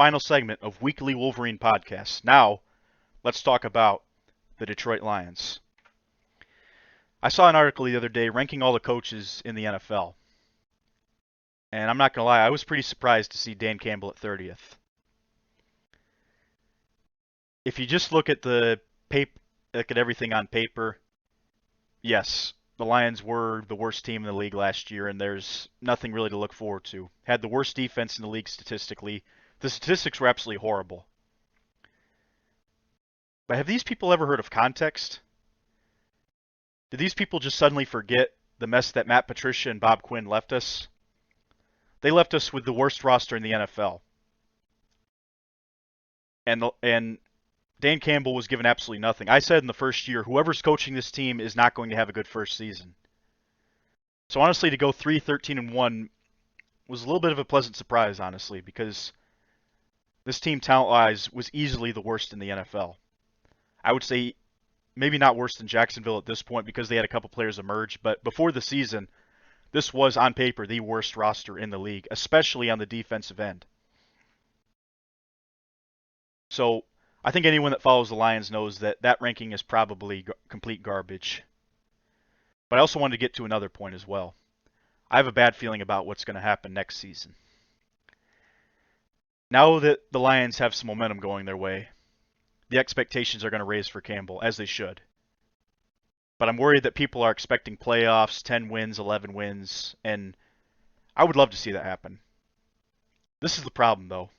final segment of Weekly Wolverine Podcast. Now, let's talk about the Detroit Lions. I saw an article the other day ranking all the coaches in the NFL. And I'm not going to lie, I was pretty surprised to see Dan Campbell at 30th. If you just look at everything on paper, yes, the Lions were the worst team in the league last year, and there's nothing really to look forward to. Had the worst defense in the league statistically. The statistics were absolutely horrible. But have these people ever heard of context? Did these people just suddenly forget the mess that Matt Patricia and Bob Quinn left us? They left us with the worst roster in the NFL. And Dan Campbell was given absolutely nothing. I said in the first year, whoever's coaching this team is not going to have a good first season. So honestly, to go 3-13-1 was a little bit of a pleasant surprise, honestly, because this team, talent-wise, was easily the worst in the NFL. I would say maybe not worse than Jacksonville at this point because they had a couple players emerge, but before the season, this was, on paper, the worst roster in the league, especially on the defensive end. So I think anyone that follows the Lions knows that that ranking is probably complete garbage. But I also wanted to get to another point as well. I have a bad feeling about what's going to happen next season. Now that the Lions have some momentum going their way, the expectations are going to raise for Campbell, as they should. But I'm worried that people are expecting playoffs, 10 wins, 11 wins, and I would love to see that happen. This is the problem, though.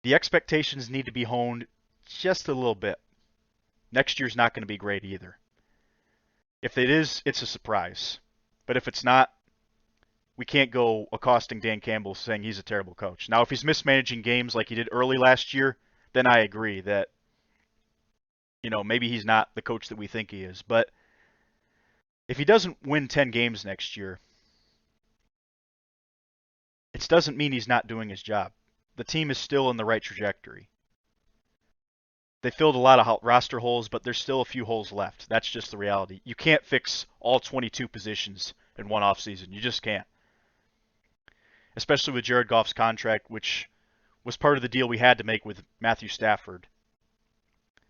The expectations need to be honed just a little bit. Next year's not going to be great either. If it is, it's a surprise. But if it's not, we can't go accosting Dan Campbell saying he's a terrible coach. Now, if he's mismanaging games like he did early last year, then I agree that, maybe he's not the coach that we think he is. But if he doesn't win 10 games next year, it doesn't mean he's not doing his job. The team is still in the right trajectory. They filled a lot of roster holes, but there's still a few holes left. That's just the reality. You can't fix all 22 positions in one offseason. You just can't. Especially with Jared Goff's contract, which was part of the deal we had to make with Matthew Stafford.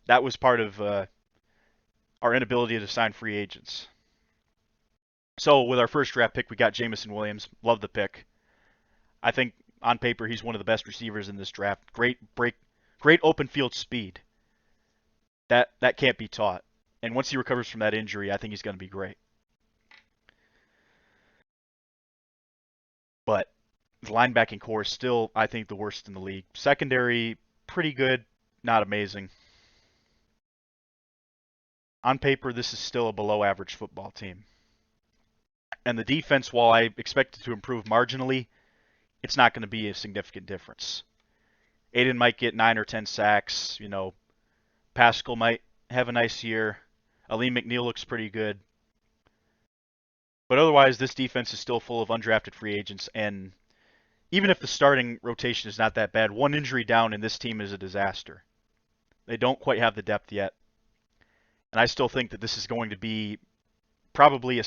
That was part of our inability to sign free agents. So with our first draft pick, we got Jamison Williams. Love the pick. I think on paper he's one of the best receivers in this draft. Great open field speed. That can't be taught. And once he recovers from that injury, I think he's going to be great. But the linebacking core is still, I think, the worst in the league. Secondary, pretty good, not amazing. On paper, this is still a below-average football team. And the defense, while I expect it to improve marginally, it's not going to be a significant difference. Aiden might get 9 or 10 sacks. Pascal might have a nice year. Aleem McNeil looks pretty good. But otherwise, this defense is still full of undrafted free agents. And even if the starting rotation is not that bad, one injury down in this team is a disaster. They don't quite have the depth yet. And I still think that this is going to be probably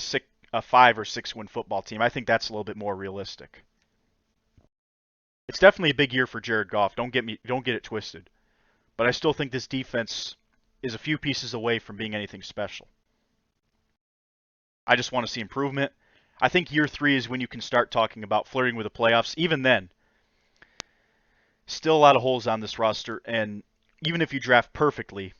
a 5 or 6 win football team. I think that's a little bit more realistic. It's definitely a big year for Jared Goff. Don't get it twisted. But I still think this defense is a few pieces away from being anything special. I just want to see improvement. I think year 3 is when you can start talking about flirting with the playoffs. Even then, still a lot of holes on this roster. And even if you draft perfectly,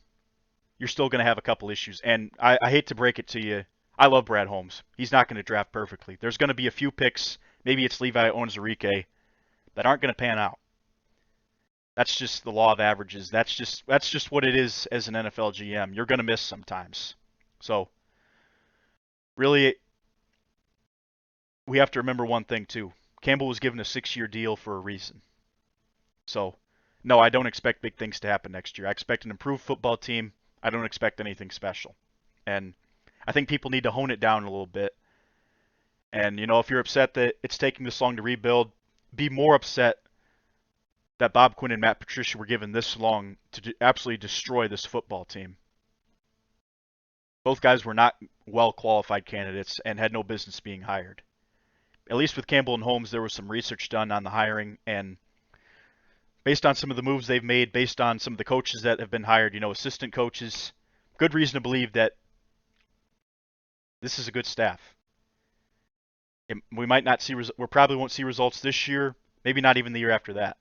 you're still going to have a couple issues. And I hate to break it to you. I love Brad Holmes. He's not going to draft perfectly. There's going to be a few picks, maybe it's Levi Onwuzurike, that aren't going to pan out. That's just the law of averages. That's just what it is as an NFL GM. You're going to miss sometimes. So, really, we have to remember one thing too. Campbell was given a 6-year deal for a reason. So, no, I don't expect big things to happen next year. I expect an improved football team. I don't expect anything special. And I think people need to hone it down a little bit. And, if you're upset that it's taking this long to rebuild, be more upset that Bob Quinn and Matt Patricia were given this long to absolutely destroy this football team. Both guys were not well-qualified candidates and had no business being hired. At least with Campbell and Holmes, there was some research done on the hiring, and based on some of the moves they've made, based on some of the coaches that have been hired, assistant coaches, good reason to believe that this is a good staff. We might not see, we probably won't see results this year, maybe not even the year after that.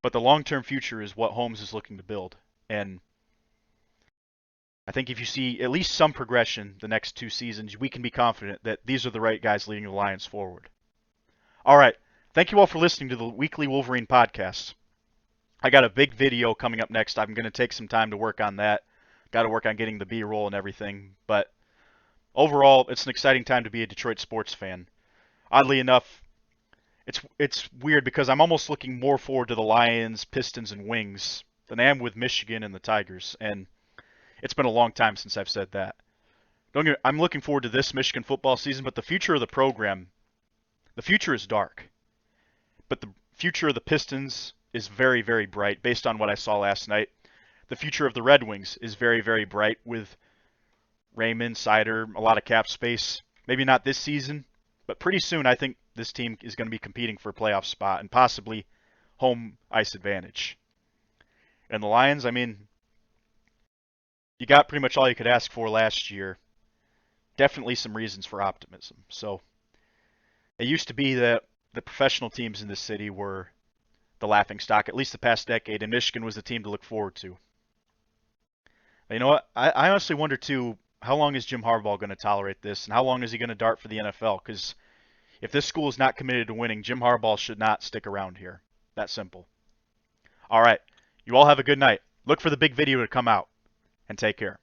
But the long-term future is what Holmes is looking to build. And I think if you see at least some progression the next 2 seasons, we can be confident that these are the right guys leading the Lions forward. All right. Thank you all for listening to the weekly Wolverine podcast. I got a big video coming up next. I'm going to take some time to work on that. Got to work on getting the B-roll and everything. But overall, it's an exciting time to be a Detroit sports fan. Oddly enough, it's weird because I'm almost looking more forward to the Lions, Pistons, and Wings than I am with Michigan and the Tigers. And it's been a long time since I've said that. I'm looking forward to this Michigan football season, but the future of the program, the future is dark. But the future of the Pistons is very, very bright based on what I saw last night. The future of the Red Wings is very, very bright with Raymond, Sider, a lot of cap space. Maybe not this season, but pretty soon I think this team is going to be competing for a playoff spot and possibly home ice advantage. And the Lions, I mean, you got pretty much all you could ask for last year. Definitely some reasons for optimism. So it used to be that the professional teams in this city were the laughingstock, at least the past decade, and Michigan was the team to look forward to. But you know what? I honestly wonder, too, how long is Jim Harbaugh going to tolerate this, and how long is he going to dart for the NFL? Because if this school is not committed to winning, Jim Harbaugh should not stick around here. That simple. All right. You all have a good night. Look for the big video to come out, and take care.